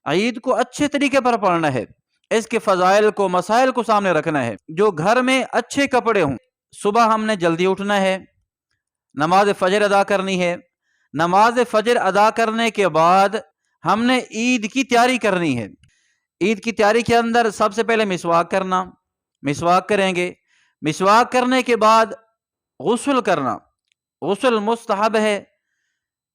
عید کو اچھے طریقے پر پڑھنا ہے، اس کے فضائل کو، مسائل کو سامنے رکھنا ہے۔ جو گھر میں اچھے کپڑے ہوں، صبح ہم نے جلدی اٹھنا ہے، نماز فجر ادا کرنی ہے، نماز فجر ادا کرنے کے بعد ہم نے عید کی تیاری کرنی ہے۔ عید کی تیاری کے اندر سب سے پہلے مسواک کرنا، مسواک کریں گے، مسواک کرنے کے بعد غسل کرنا، غسل مستحب ہے۔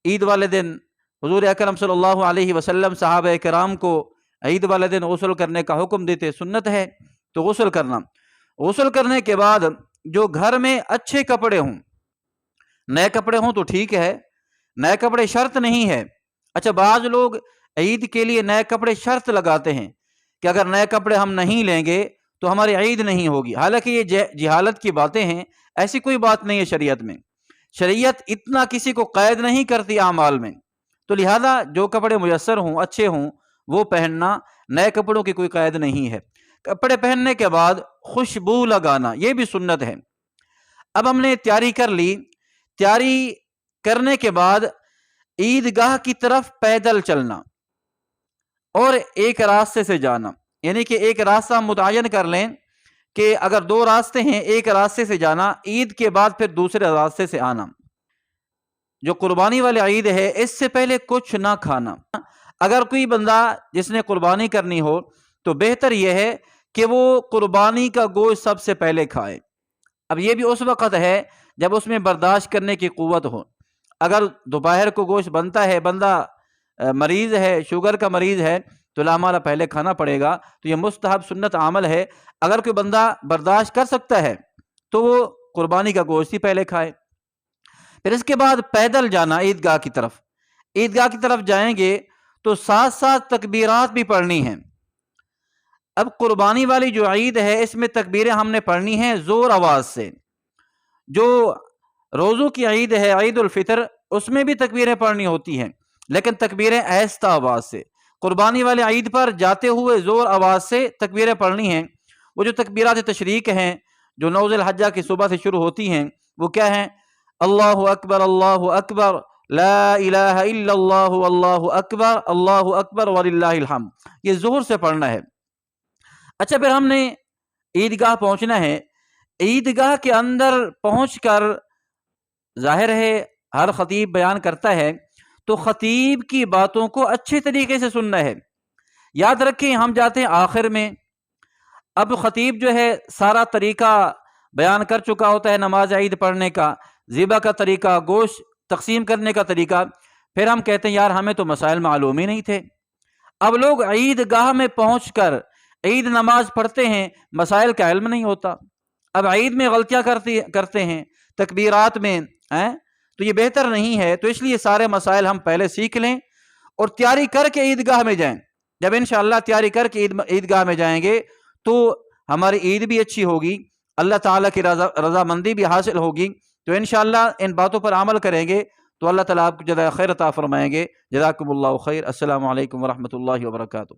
عید والے دن حضور اکرم صلی اللہ علیہ وسلم صحابہ کرام کو عید والے دن غسل کرنے کا حکم دیتے، سنت ہے تو غسل کرنا۔ غسل کرنے کے بعد جو گھر میں اچھے کپڑے ہوں، نئے کپڑے ہوں تو ٹھیک ہے، نئے کپڑے شرط نہیں ہے۔ اچھا، بعض لوگ عید کے لیے نئے کپڑے شرط لگاتے ہیں کہ اگر نئے کپڑے ہم نہیں لیں گے تو ہماری عید نہیں ہوگی، حالانکہ یہ جہالت کی باتیں ہیں، ایسی کوئی بات نہیں ہے شریعت میں۔ شریعت اتنا کسی کو قید نہیں کرتی اعمال میں، تو لہذا جو کپڑے میسر ہوں، اچھے ہوں، وہ پہننا، نئے کپڑوں کی کوئی قید نہیں ہے۔ کپڑے پہننے کے بعد خوشبو لگانا، یہ بھی سنت ہے۔ اب ہم نے تیاری کر لی، تیاری کرنے کے بعد عیدگاہ کی طرف پیدل چلنا اور ایک راستے سے جانا، یعنی کہ ایک راستہ ہم متعین کر لیں کہ اگر دو راستے ہیں، ایک راستے سے جانا، عید کے بعد پھر دوسرے راستے سے آنا۔ جو قربانی والی عید ہے، اس سے پہلے کچھ نہ کھانا۔ اگر کوئی بندہ جس نے قربانی کرنی ہو تو بہتر یہ ہے کہ وہ قربانی کا گوشت سب سے پہلے کھائے۔ اب یہ بھی اس وقت ہے جب اس میں برداشت کرنے کی قوت ہو۔ اگر دوپہر کو گوشت بنتا ہے، بندہ مریض ہے، شوگر کا مریض ہے، تو لامالہ پہلے کھانا پڑے گا، تو یہ مستحب سنت عمل ہے۔ اگر کوئی بندہ برداشت کر سکتا ہے تو وہ قربانی کا گوشت ہی پہلے کھائے۔ پھر اس کے بعد پیدل جانا عیدگاہ کی طرف۔ عیدگاہ کی طرف جائیں گے تو ساتھ ساتھ تکبیرات بھی پڑھنی ہیں۔ اب قربانی والی جو عید ہے، اس میں تکبیریں ہم نے پڑھنی ہیں زور آواز سے۔ جو روزوں کی عید ہے، عید الفطر، اس میں بھی تکبیریں پڑھنی ہوتی ہیں، لیکن تکبیریں آہستہ آواز سے۔ قربانی والے عید پر جاتے ہوئے زور آواز سے تکبیریں پڑھنی ہیں۔ وہ جو تکبیرات تشریق ہیں، جو 9 ذی الحجہ کی صبح سے شروع ہوتی ہیں، وہ کیا ہیں؟ اللہ اکبر، اللہ اکبر، لا الہ الا اللہ، اللہ اکبر وللہ الحمد، یہ زور سے پڑھنا ہے۔ اچھا، پھر ہم نے عیدگاہ پہنچنا ہے۔ عیدگاہ کے اندر پہنچ کر ظاہر ہے ہر خطیب بیان کرتا ہے تو خطیب کی باتوں کو اچھے طریقے سے سننا ہے۔ یاد رکھیں، ہم جاتے ہیں آخر میں۔ اب خطیب جو ہے سارا طریقہ بیان کر چکا ہوتا ہے نماز عید پڑھنے کا، ذبح کا طریقہ، گوشت تقسیم کرنے کا طریقہ، پھر ہم کہتے ہیں یار ہمیں تو مسائل معلوم ہی نہیں تھے۔ اب لوگ عیدگاہ میں پہنچ کر عید نماز پڑھتے ہیں، مسائل کا علم نہیں ہوتا۔ اب عید میں غلطیاں کرتے ہیں، تکبیرات میں، تو یہ بہتر نہیں ہے۔ تو اس لیے سارے مسائل ہم پہلے سیکھ لیں اور تیاری کر کے عیدگاہ میں جائیں۔ جب انشاءاللہ تیاری کر کے عیدگاہ میں جائیں گے تو ہماری عید بھی اچھی ہوگی، اللہ تعالیٰ کی رضامندی بھی حاصل ہوگی۔ تو انشاءاللہ ان باتوں پر عمل کریں گے تو اللہ تعالیٰ آپ کو جزائے خیر عطا فرمائیں گے۔ جزاکم اللہ خیر۔ السلام علیکم ورحمۃ اللہ وبرکاتہ۔